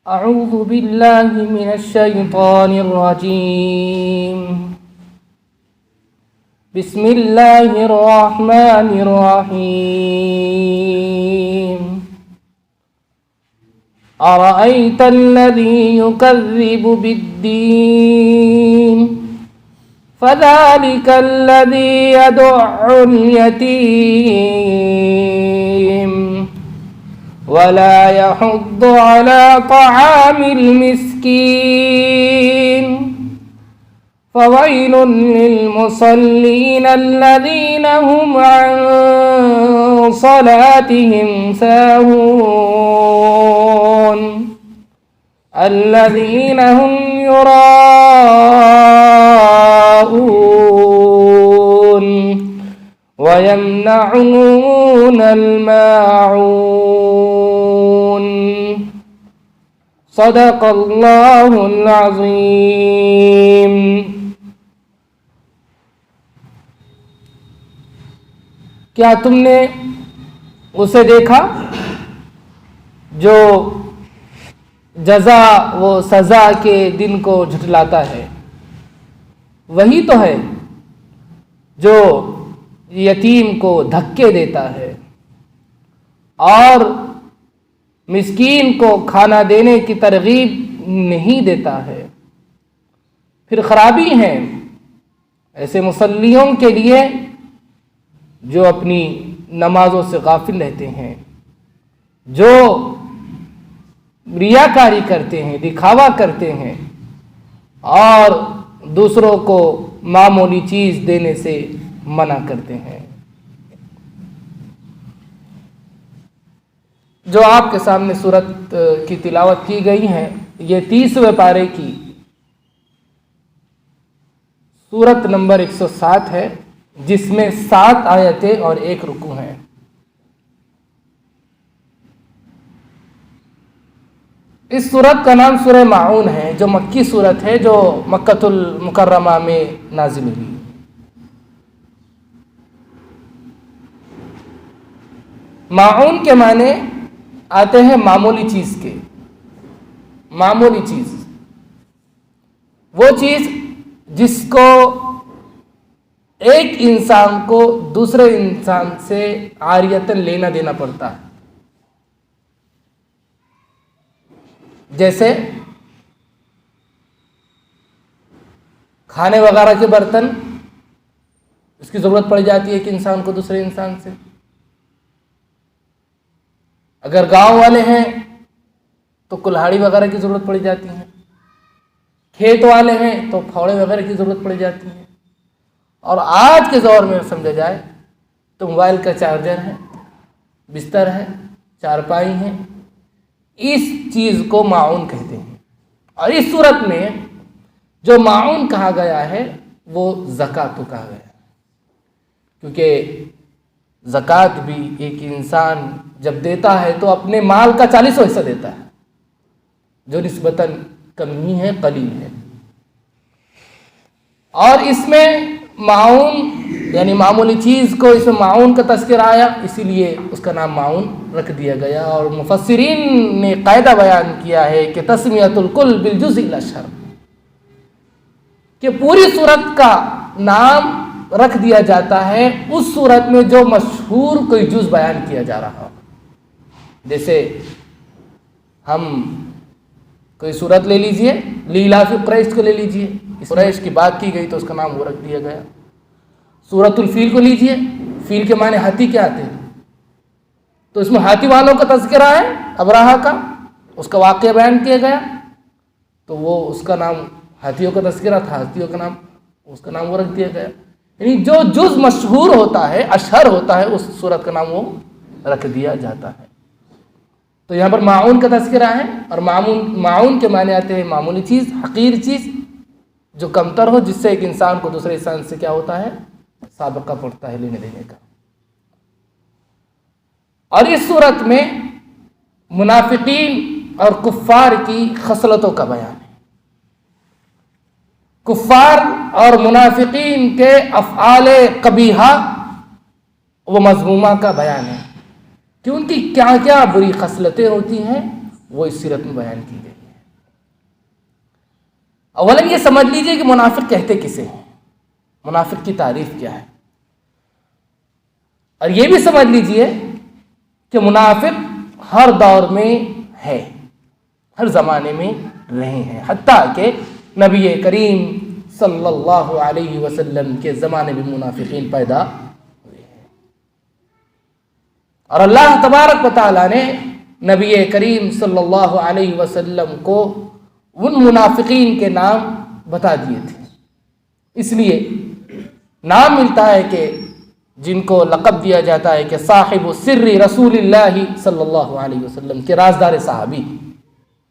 أعوذ بالله من الشيطان الرجيم. بسم الله الرحمن الرحيم. أرأيت الذي يكذب بالدين فذلك الذي يدع اليتيم ولا يحض على طعام المسكين فويل للمصلين الذين هم عن صلاتهم ساهون الذين هم يراءون ويمنعون الماعون. صدق اللہ العظیم. کیا تم نے اسے دیکھا جو جزا و سزا کے دن کو جھٹلاتا ہے؟ وہی تو ہے جو یتیم کو دھکے دیتا ہے اور مسکین کو کھانا دینے کی ترغیب نہیں دیتا ہے. پھر خرابی ہے ایسے مصلیوں کے لیے جو اپنی نمازوں سے غافل رہتے ہیں، جو ریاکاری کرتے ہیں، دکھاوا کرتے ہیں اور دوسروں کو معمولی چیز دینے سے منع کرتے ہیں. جو آپ کے سامنے سورت کی تلاوت کی گئی ہے، یہ 30ویں پارے کی سورت نمبر 107 ہے، جس میں 7 آیتیں اور 1 رکوع ہیں. اس سورت کا نام سورہ ماعون ہے، جو مکی سورت ہے، جو مکۃ المکرمہ میں نازل ہوئی. ماعون کے معنی آتے ہیں معمولی چیز کے. معمولی چیز وہ چیز جس کو ایک انسان کو دوسرے انسان سے عاریتاً لینا دینا پڑتا ہے. جیسے کھانے وغیرہ کے برتن، اس کی ضرورت پڑ جاتی ہے ایک انسان کو دوسرے انسان سے. اگر گاؤں والے ہیں تو کلہاڑی وغیرہ کی ضرورت پڑ جاتی ہے. کھیت والے ہیں تو پھاوڑے وغیرہ کی ضرورت پڑ جاتی ہے. اور آج کے دور میں سمجھا جائے تو موبائل کا چارجر ہے، بستر ہے، چارپائی ہے. اس چیز کو ماعون کہتے ہیں. اور اس صورت میں جو ماعون کہا گیا ہے وہ زکوٰۃ کو کہا گیا ہے، کیونکہ زکوٰۃ بھی ایک انسان جب دیتا ہے تو اپنے مال کا 40واں حصہ دیتا ہے، جو نسبتاً کم ہی ہے، قلیل ہے. اور اس میں معاون یعنی معمولی چیز کو اس میں معاون کا تذکرہ آیا، اسی لیے اس کا نام معاون رکھ دیا گیا. اور مفسرین نے قاعدہ بیان کیا ہے کہ تسمیۃ الکل بالجزء الاشہر، کہ پوری صورت کا نام رکھ دیا جاتا ہے اس صورت میں جو مشہور کوئی جز بیان کیا جا رہا ہو. جیسے ہم کوئی صورت لے لیجئے، لیلاف قریش کو لے لیجئے، قریش کی بات کی گئی تو اس کا نام وہ رکھ دیا گیا. سورۃ الفیل کو لیجئے، فیل کے معنی ہاتھی کے آتے ہیں، تو اس میں ہاتھی والوں کا تذکرہ ہے، ابراہا کا، اس کا واقعہ بیان کیا گیا، تو وہ اس کا نام ہاتھیوں کا تذکرہ تھا، ہاتھیوں کا نام اس کا نام وہ رکھ دیا گیا. یعنی جو جز مشہور ہوتا ہے، اشہر ہوتا ہے، اس صورت کا نام وہ رکھ دیا جاتا ہے. تو یہاں پر معاون کا تذکرہ ہے، اور معاون کے معنی آتے ہیں معمولی چیز، حقیر چیز جو کمتر ہو، جس سے ایک انسان کو دوسرے انسان سے کیا ہوتا ہے، سابقہ پڑتا ہے لینے دینے کا. اور اس صورت میں منافقین اور کفار کی خصلتوں کا بیان ہے. کفار اور منافقین کے افعال قبیحہ و مذمومہ کا بیان ہے کہ ان کی کیا کیا بری خصلتیں ہوتی ہیں وہ اس سیرت میں بیان کی گئی ہے۔ اولاً یہ سمجھ لیجئے کہ منافق کہتے کسے ہیں، منافق کی تعریف کیا ہے، اور یہ بھی سمجھ لیجئے کہ منافق ہر دور میں ہے، ہر زمانے میں رہے ہیں، حتیٰ کہ نبی کریم صلی اللہ علیہ وسلم کے زمانے میں منافقین پیدا ہوئے ہیں، اور اللہ تبارک و تعالیٰ نے نبی کریم صلی اللہ علیہ وسلم کو ان منافقین کے نام بتا دیے تھے۔ اس لیے نام ملتا ہے کہ جن کو لقب دیا جاتا ہے کہ صاحب سر رسول اللہ صلی اللہ علیہ وسلم کے رازدار صحابی۔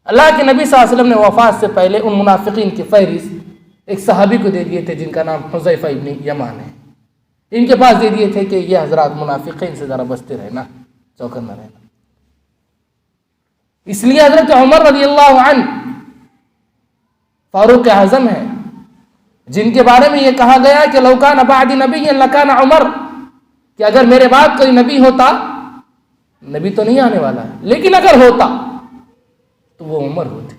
اللہ کے نبی صلی اللہ علیہ وسلم نے وفات سے پہلے ان منافقین کی فہرست ایک صحابی کو دے دیے تھے جن کا نام حذیفہ ابن یمان ہے۔ ان کے پاس دے دیے تھے کہ یہ حضرات منافقین سے ذرا بچتے رہنا، چوکنا رہنا۔ اس لیے حضرت عمر رضی اللہ عنہ فاروق اعظم ہیں، جن کے بارے میں یہ کہا گیا کہ لو کان بعد نبی لکان عمر، کہ اگر میرے بعد کوئی نبی ہوتا، نبی تو نہیں آنے والا ہے لیکن اگر ہوتا تو وہ عمر ہوتے۔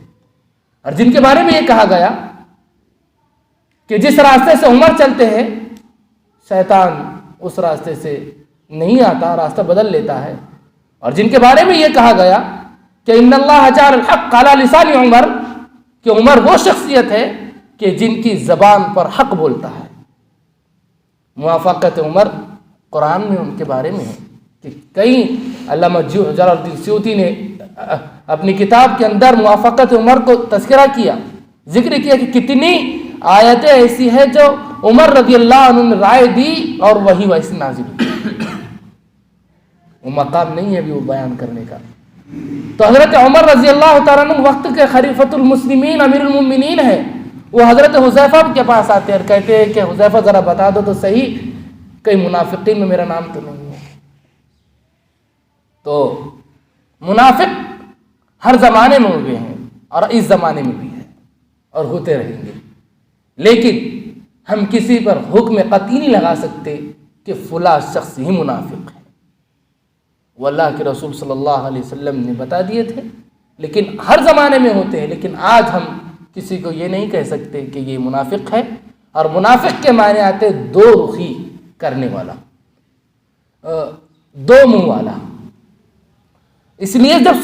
اور جن کے بارے میں یہ کہا گیا کہ جس راستے سے عمر چلتے ہیں شیطان اس راستے سے نہیں آتا، راستہ بدل لیتا ہے، اور جن کے بارے میں یہ کہا گیا کہ ان اللہ جعل الحق علی لسان عمر، کہ عمر وہ شخصیت ہے کہ جن کی زبان پر حق بولتا ہے۔ موافقت عمر قرآن میں ان کے بارے میں ہے کہ کئی علامہ جلال الدین سیوطی نے اپنی کتاب کے اندر موافقت عمر کو تذکرہ کیا، ذکر کیا کہ کتنی آیتیں ایسی ہیں جو عمر رضی اللہ عنہ نے رائے دی اور وہی ویسے نازل ہوئی۔ وہ مقام نہیں ہے ابھی وہ بیان کرنے کا۔ تو حضرت عمر رضی اللہ تعالیٰ عنہ وقت کے خلیفۃ المسلمین امیر المؤمنین ہیں، وہ حضرت حذیفہ کے پاس آتے ہیں اور کہتے ہیں کہ حذیفہ ذرا بتا دو تو صحیح، کئی منافقین میں میرا نام تو نہیں ہے۔ تو منافق ہر زمانے میں ہوئے ہیں اور اس زمانے میں بھی ہے اور ہوتے رہیں گے، لیکن ہم کسی پر حکم قطعی نہیں لگا سکتے کہ فلاں شخص ہی منافق ہے۔ وہ اللہ کے رسول صلی اللہ علیہ وسلم نے بتا دیے تھے، لیکن ہر زمانے میں ہوتے ہیں، لیکن آج ہم کسی کو یہ نہیں کہہ سکتے کہ یہ منافق ہے۔ اور منافق کے معنی آتے دو رخی کرنے والا، دو منہ والا۔ اس لیے جب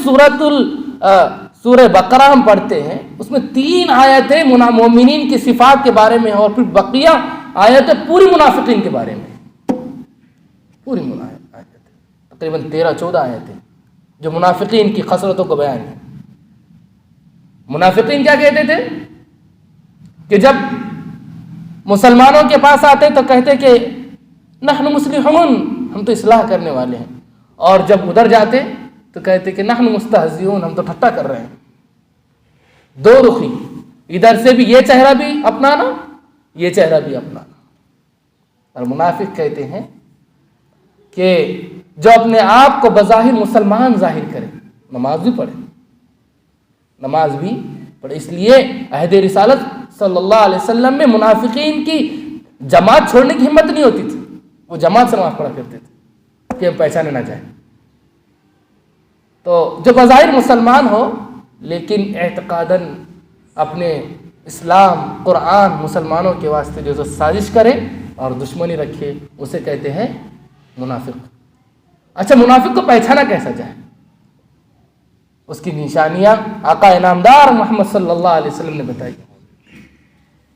سورہ بقرہ ہم پڑھتے ہیں اس میں 3 آیتیں مومنین کی صفات کے بارے میں اور پھر بقیہ آیتیں پوری منافقین کے بارے میں، پوری آیتیں تقریباً 13-14 آیتیں جو منافقین کی خصلتوں کو بیان ہے۔ منافقین کیا کہتے تھے کہ جب مسلمانوں کے پاس آتے تو کہتے کہ نحن مصلحون، ہم تو اصلاح کرنے والے ہیں، اور جب ادھر جاتے تو کہتے کہ نحن مستہزئون، ہم تو ٹھٹا کر رہے ہیں۔ دو رخی، ادھر سے بھی یہ چہرہ بھی اپنانا، یہ چہرہ بھی اپنانا۔ اور منافق کہتے ہیں کہ جو اپنے آپ کو بظاہر مسلمان ظاہر کرے، نماز بھی پڑھے، نماز بھی پڑھے۔ اس لیے عہد رسالت صلی اللہ علیہ وسلم میں منافقین کی جماعت چھوڑنے کی ہمت نہیں ہوتی تھی، وہ جماعت سے نماز پڑھا کرتے تھے کہ ہم پہچانے نہ جائیں۔ تو جو بظاہر مسلمان ہو لیکن اعتقاداً اپنے اسلام قرآن مسلمانوں کے واسطے جو سازش کرے اور دشمنی رکھے، اسے کہتے ہیں منافق۔ اچھا، منافق کو پہچانا کیسا جائے؟ اس کی نشانیاں آقا انعامدار محمد صلی اللہ علیہ وسلم نے بتائی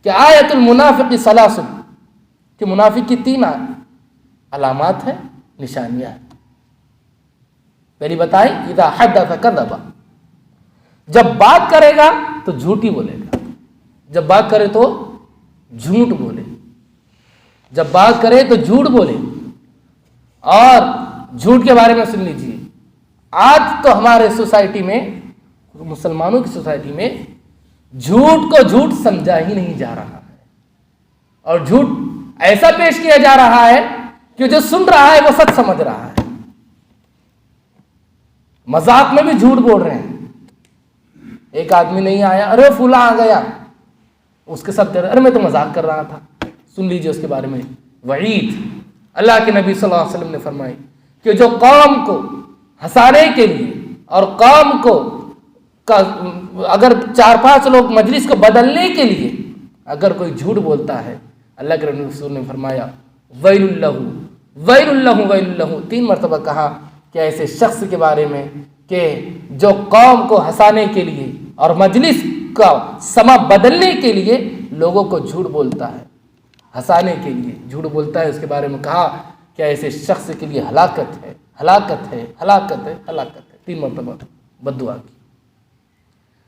کہ آیت المنافق ثلاث، کہ منافق کی 3 علامات ہیں، نشانیاں ہیں۔ پہلی بتائی اذا حدث کذب، جب بات کرے گا تو جھوٹ ہی بولے گا، جب بات کرے تو جھوٹ بولے، جب بات کرے تو جھوٹ بولے۔ اور جھوٹ کے بارے میں سن لیجیے، آج تو ہمارے سوسائٹی میں، مسلمانوں کی سوسائٹی میں جھوٹ کو جھوٹ سمجھا ہی نہیں جا رہا ہے، اور جھوٹ ایسا پیش کیا جا رہا ہے کہ جو سن رہا ہے وہ سچ سمجھ رہا ہے۔ مذاق میں بھی جھوٹ بول رہے ہیں۔ ایک آدمی نہیں آیا، ارے فلاں آ گیا، اس کے ساتھ ارے میں تو مذاق کر رہا تھا۔ سن لیجیے اس کے بارے میں وعید۔ اللہ کے نبی صلی اللہ علیہ وسلم نے فرمائی کہ جو قوم کو ہنسانے کے لیے اور قوم کو اگر 4-5 لوگ مجلس کو بدلنے کے لیے اگر کوئی جھوٹ بولتا ہے، اللہ کے رسول نے فرمایا ویل اللہ ویل اللہ ویل اللہ، 3 مرتبہ کہا کہ ایسے شخص کے بارے میں کہ جو قوم کو ہنسانے کے لیے اور مجلس کا سما بدلنے کے لیے لوگوں کو جھوٹ بولتا ہے، ہنسانے کے لیے جھوٹ بولتا ہے، اس کے بارے میں کہا کہ ایسے شخص کے لیے ہلاکت ہے ہلاکت ہے ہلاکت ہے ہلاکت ہے، 3 مرتبہ بد دعا کی۔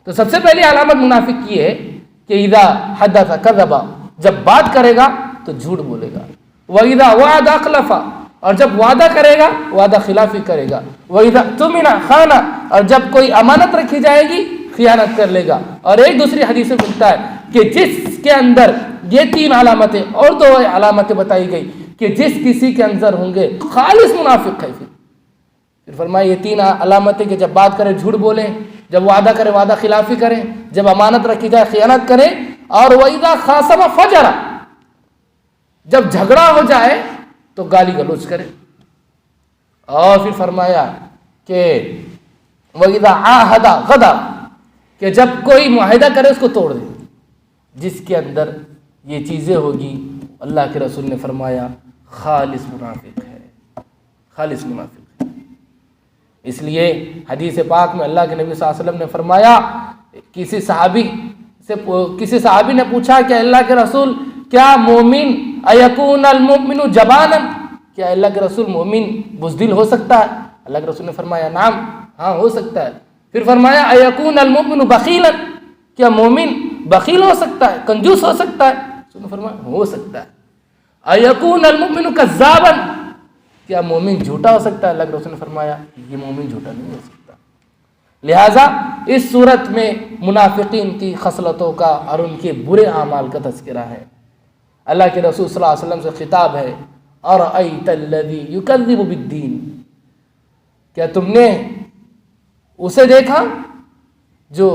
تو سب سے پہلی علامت منافق کی ہے کہ اذا حدث کذب، جب بات کرے گا تو جھوٹ بولے گا، وَإِذَا وَعَدَ أَخْلَفَ، اور جب وعدہ کرے گا وعدہ خلافی کرے گا، وَإِذَا اؤْتُمِنَ خَانَ، اور جب کوئی امانت رکھی جائے گی خیانت کر لے گا۔ اور ایک دوسری حدیث میں ملتا ہے کہ جس کے اندر یہ 3 علامتیں اور 2 علامتیں بتائی گئی کہ جس کسی کے اندر ہوں گے خالص منافق ہے۔ پھر فرمایا یہ 3 علامتیں کہ جب بات کرے جھوٹ بولیں، جب وعدہ کرے وعدہ خلافی کریں، جب امانت رکھی جائے خیانت کریں، اور وَإِذَا خَاصَمَ فَجَرَ، جب جھگڑا ہو جائے تو گالی گلوچ کرے۔ اور پھر فرمایا کہ وَإِذَا عَاهَدَ غَدَرَ، کہ جب کوئی معاہدہ کرے اس کو توڑ دے۔ جس کے اندر یہ چیزیں ہوگی اللہ کے رسول نے فرمایا خالص منافق ہے، خالص منافق ہے۔ اس لیے حدیث پاک میں اللہ کے نبی صلی اللہ علیہ وسلم نے فرمایا، کسی صحابی نے پوچھا کہ اللہ کے رسول کیا مومن ایکون المؤمن جبانا، کیا اللہ کے رسول مومن بزدل ہو سکتا ہے؟ اللہ کے رسول نے فرمایا نعم، ہاں ہو سکتا ہے۔ پھر فرمایا ایکون المؤمن بخیلا، کیا مومن بخیل ہو سکتا ہے، کنجوس ہو سکتا ہے؟ رسول نے فرمایا ہو سکتا ہے۔ ایکون المؤمن کذابا، کیا مومن جھوٹا ہو سکتا ہے؟ اللہ کے رسول نے فرمایا یہ مومن جھوٹا نہیں ہو سکتا۔ لہٰذا اس صورت میں منافقین کی خصلتوں کا اور ان کے برے اعمال کا تذکرہ ہے۔ اللہ کے رسول صلی اللہ علیہ وسلم سے خطاب ہے اَرَأَيْتَ الَّذِي يُكَذِّبُ بِالدِّينِ، کیا تم نے اسے دیکھا جو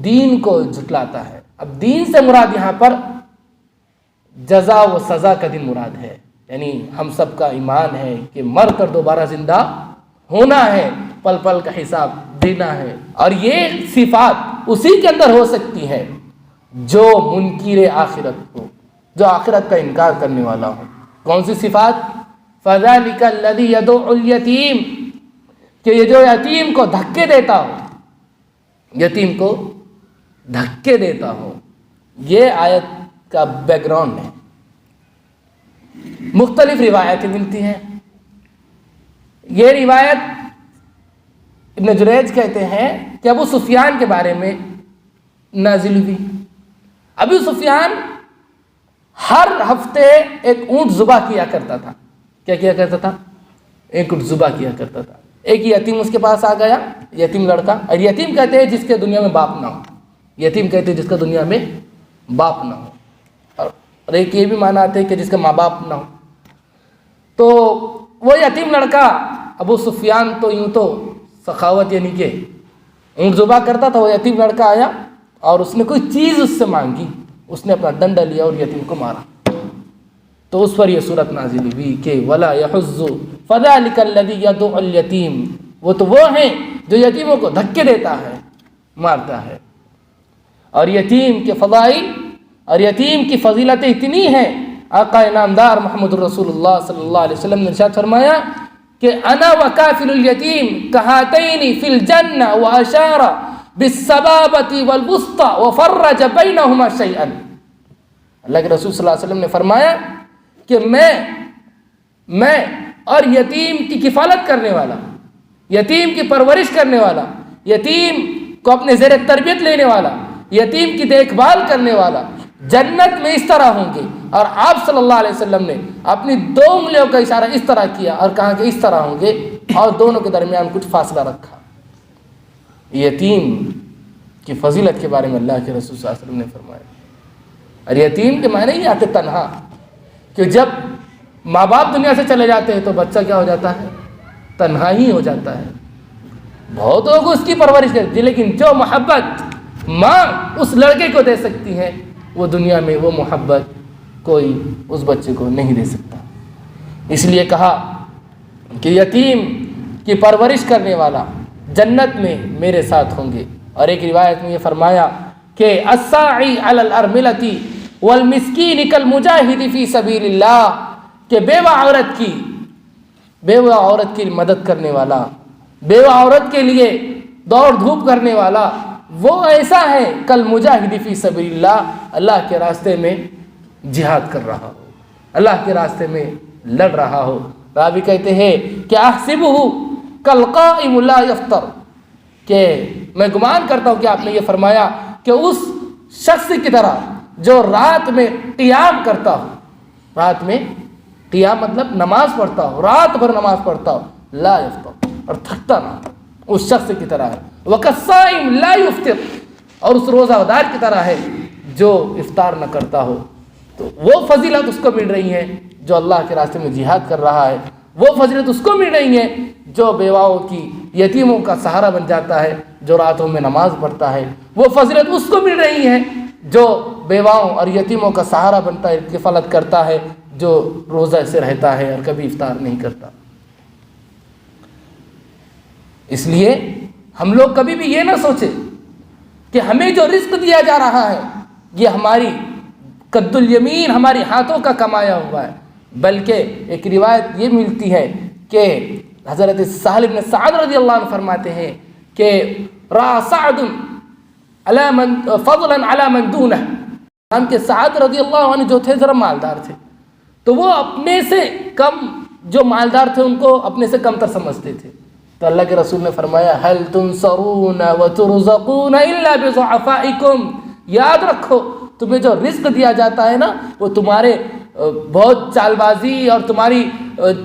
دین کو جھٹلاتا ہے؟ اب دین سے مراد یہاں پر جزا و سزا کا دن مراد ہے، یعنی ہم سب کا ایمان ہے کہ مر کر دوبارہ زندہ ہونا ہے، پل پل کا حساب دینا ہے، اور یہ صفات اسی کے اندر ہو سکتی ہے جو منکر آخرت ہو، جو آخرت کا انکار کرنے والا ہو۔ کون سی صفات؟ فَذَلِكَ الَّذِي يَدُعُّ الْيَتِيمَ، کہ یہ جو یتیم کو دھکے دیتا ہو، یتیم کو دھکے دیتا ہو۔ یہ آیت کا بیک گراؤنڈ ہے، مختلف روایتیں ملتی ہیں۔ یہ روایت ابن جریج کہتے ہیں کہ ابو سفیان کے بارے میں نازل ہوئی۔ ابو سفیان ہر ہفتے ایک اونٹ ذبح کیا کرتا تھا۔ کیا کیا کرتا تھا؟ ایک اونٹ ذبح کیا کرتا تھا۔ ایک یتیم اس کے پاس آ گیا، یتیم لڑکا، اور یتیم کہتے ہیں جس کے دنیا میں باپ نہ ہو، یتیم کہتے ہیں جس کا دنیا میں باپ نہ ہو، اور ایک یہ بھی معنی آتے ہیں کہ جس کا ماں باپ نہ ہو۔ تو وہ یتیم لڑکا ابو سفیان تو یوں تو سخاوت یعنی کہ اونٹ ذبح کرتا تھا، وہ یتیم لڑکا آیا اور اس نے کوئی چیز اس سے مانگی، اس نے اپنا ڈنڈا لیا اور یتیم کو مارا، تو اس پر یہ صورت نازل ہوئی کہ وَلَا يَحُزُّ فَذَلِكَ الَّذِي يَدُعُّ الْيَتِيمَ، وہ تو وہ ہیں جو یتیموں کو دھکے دیتا ہے، مارتا ہے۔ اور یتیم کے فضائل اور یتیم کی فضیلتیں اتنی ہیں، آقا انعامدار محمد الرسول اللہ صلی اللہ علیہ وسلم نے ارشاد فرمایا کہ انا وکافل الیتیم کہاتین فی الجنہ واشار بالسبابۃ والوسطى وفرج بینہما شیئا۔ اللہ کے رسول صلی اللہ علیہ وسلم نے فرمایا کہ میں اور یتیم کی کفالت کرنے والا، یتیم کی پرورش کرنے والا، یتیم کو اپنے زیر تربیت لینے والا، یتیم کی دیکھ بھال کرنے والا جنت میں اس طرح ہوں گے۔ اور آپ صلی اللہ علیہ وسلم نے اپنی 2 انگلیوں کا اشارہ اس طرح کیا اور کہا کہ اس طرح ہوں گے، اور دونوں کے درمیان کچھ فاصلہ رکھا۔ یتیم کی فضیلت کے بارے میں اللہ کے رسول صلی اللہ علیہ وسلم نے فرمایا۔ اور یتیم کے معنی یہ آتے تنہا، کہ جب ماں باپ دنیا سے چلے جاتے ہیں تو بچہ کیا ہو جاتا ہے؟ تنہا ہی ہو جاتا ہے۔ بہت لوگ اس کی پرورش کرتے ہیں، لیکن جو محبت ماں اس لڑکے کو دے سکتی ہے وہ دنیا میں وہ محبت کوئی اس بچے کو نہیں دے سکتا۔ اس لیے کہا کہ یتیم کی پرورش کرنے والا جنت میں میرے ساتھ ہوں گے، اور ایک روایت میں یہ فرمایا کہ الساعی علی الارملتی والمسکین کالمجاہد فی سبیل اللہ، کہ بیوہ عورت کی مدد کرنے والا، بیوہ عورت کے لیے دوڑ دھوپ کرنے والا، وہ ایسا ہے کالمجاہد فی سبیل اللہ، اللہ کے راستے میں جہاد کر رہا ہو، اللہ کے راستے میں لڑ رہا ہو۔ راوی کہتے ہیں کہ احسبہ کالقائم لا یفطر، کہ میں گمان کرتا ہوں کہ آپ نے یہ فرمایا کہ اس شخص کی طرح جو رات میں قیام کرتا ہو، رات میں قیام مطلب نماز پڑھتا ہو، رات بھر نماز پڑھتا ہو، لا یفطر، اور تھکتا نہ، اس شخص کی طرح ہے۔ وکالصائم لا یفطر، اور اس روزہ دار کی طرح ہے جو افطار نہ کرتا ہو۔ تو وہ فضیلت اس کو مل رہی ہے جو اللہ کے راستے میں جہاد کر رہا ہے، وہ فضیلت اس کو مل رہی ہے جو بیواؤں کی، یتیموں کا سہارا بن جاتا ہے، جو راتوں میں نماز پڑھتا ہے، وہ فضیلت اس کو مل رہی ہے جو بیواؤں اور یتیموں کا سہارا بنتا ہے، کفالت کرتا ہے، جو روزہ سے رہتا ہے اور کبھی افطار نہیں کرتا۔ اس لیے ہم لوگ کبھی بھی یہ نہ سوچیں کہ ہمیں جو رزق دیا جا رہا ہے یہ ہماری قد الیمین، ہماری ہاتھوں کا کمایا ہوا ہے، بلکہ ایک روایت یہ ملتی ہے کہ حضرت سہل بن سعد رضی اللہ عنہ فرماتے ہیں کہ را سعد فضلا علی من دونہ، ہم کے سعد رضی اللہ عنہ جو تھے ذرا مالدار تھے، تو وہ اپنے سے کم، جو مالدار تھے ان کو اپنے سے کم تر سمجھتے تھے، تو اللہ کے رسول نے فرمایا هل تنصرون وترزقون الا بضعفائکم، یاد رکھو تمہیں جو رزق دیا جاتا ہے نا وہ تمہارے بہت چال بازی اور تمہاری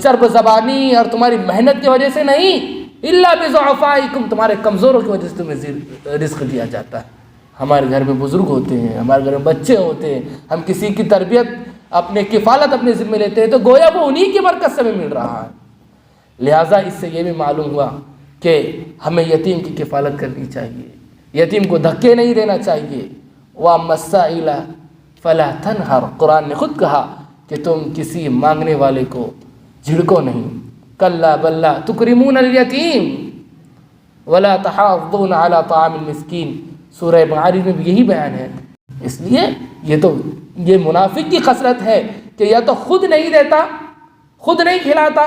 چرب زبانی اور تمہاری محنت کی وجہ سے نہیں، الا بضعفائکم، تمہارے کمزوروں کی وجہ سے تمہیں رزق دیا جاتا ہے۔ ہمارے گھر میں بزرگ ہوتے ہیں، ہمارے گھر میں بچے ہوتے ہیں، ہم کسی کی تربیت، اپنے کفالت اپنے ذمہ لیتے ہیں تو گویا وہ انہی کی برکت سے ہمیں مل رہا ہے۔ لہٰذا اس سے یہ بھی معلوم ہوا کہ ہمیں یتیم کی کفالت کرنی چاہیے، یتیم کو دھکے نہیں دینا چاہیے۔ وَأَمَّا السَّائِلَ فَلَا تَنْهَرْ، قرآن نے خود کہا کہ تم کسی مانگنے والے کو جھڑکو نہیں۔ كَلَّا بَل لَا تُكْرِمُونَ الْيَتِيمَ وَلَا تَحَاضُّونَ عَلَى طَعَامِ الْمِسْكِينِ، سورہ معارج میں بھی یہی بیان ہے۔ اس لیے یہ منافق کی خصلت ہے کہ یا تو خود نہیں دیتا، خود نہیں کھلاتا،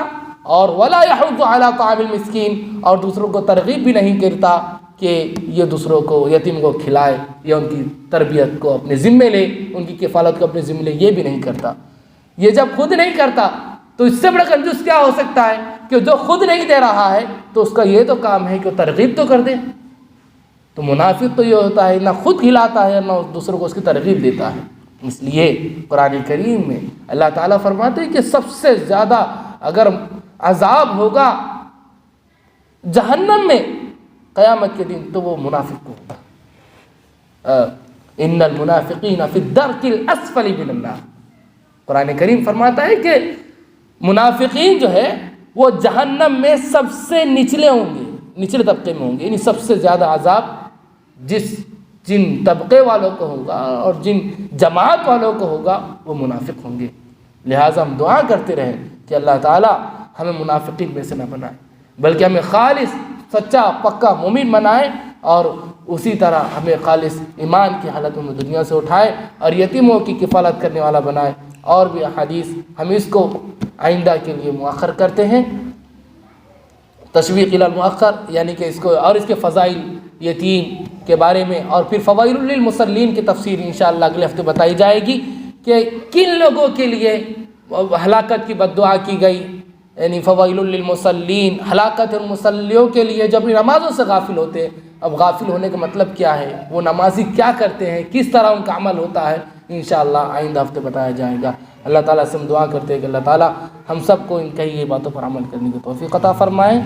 اور ولا يحض على طعام المسکین، اور دوسروں کو ترغیب بھی نہیں کرتا کہ یہ دوسروں کو، یتیم کو کھلائے یا ان کی تربیت کو اپنے ذمے لے، ان کی کفالت کو اپنے ذمے لے، یہ بھی نہیں کرتا۔ یہ جب خود نہیں کرتا تو اس سے بڑا کنجوس کیا ہو سکتا ہے کہ جو خود نہیں دے رہا ہے تو اس کا یہ تو کام ہے کہ وہ ترغیب تو کر دے۔ تو منافق تو یہ ہوتا ہے نہ خود کھلاتا ہے نہ دوسروں کو اس کی ترغیب دیتا ہے۔ اس لیے قرآن کریم میں اللہ تعالیٰ فرماتے ہیں کہ سب سے زیادہ اگر عذاب ہوگا جہنم میں قیامت کے دن تو وہ منافق کو ہوگا۔ ان المنافقین فی الدرک الاسفل من النار، قرآن کریم فرماتا ہے کہ منافقین جو ہے وہ جہنم میں سب سے نچلے ہوں گے، نچلے طبقے میں ہوں گے، یعنی سب سے زیادہ عذاب جن طبقے والوں کو ہوگا اور جن جماعت والوں کو ہوگا وہ منافق ہوں گے۔ لہٰذا ہم دعا کرتے رہیں کہ اللہ تعالیٰ ہمیں منافقین میں سے نہ بنائے، بلکہ ہمیں خالص سچا پکا مومن بنائے، اور اسی طرح ہمیں خالص ایمان کی حالت میں دنیا سے اٹھائے اور یتیموں کی کفالت کرنے والا بنائے۔ اور بھی احادیث ہم اس کو آئندہ کے لیے مؤخر کرتے ہیں، تشویق الی المؤخر، یعنی کہ اس کو اور اس کے فضائل یتیم کے بارے میں، اور پھر فوائل للمصلین کی تفسیر انشاءاللہ اگلے ہفتے بتائی جائے گی کہ کن لوگوں کے لیے ہلاکت کی بد دعا کی گئی، یعنی فوائل للمصلین، ہلاکت اور مصلیوں کے لیے جو اپنی نمازوں سے غافل ہوتے ہیں۔ اب غافل ہونے کا مطلب کیا ہے، وہ نمازی کیا کرتے ہیں، کس طرح ان کا عمل ہوتا ہے، انشاءاللہ آئندہ ہفتے بتایا جائے گا۔ اللہ تعالیٰ سے ہم دعا کرتے ہیں کہ اللہ تعالیٰ ہم سب کو ان کہی گئی باتوں پر عمل کرنے کی توفیق عطا فرمائے۔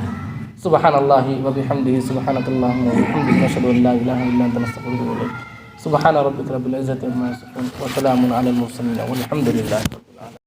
سبحان اللہ و بحمدہ، سبحانک اللہم و بحمدک، نشہد ان لا الہ الا انت، نستغفرک و نتوب الیک۔ سبحان ربک رب العزۃ عما یصفون وسلام علی المرسلین والحمد للہ۔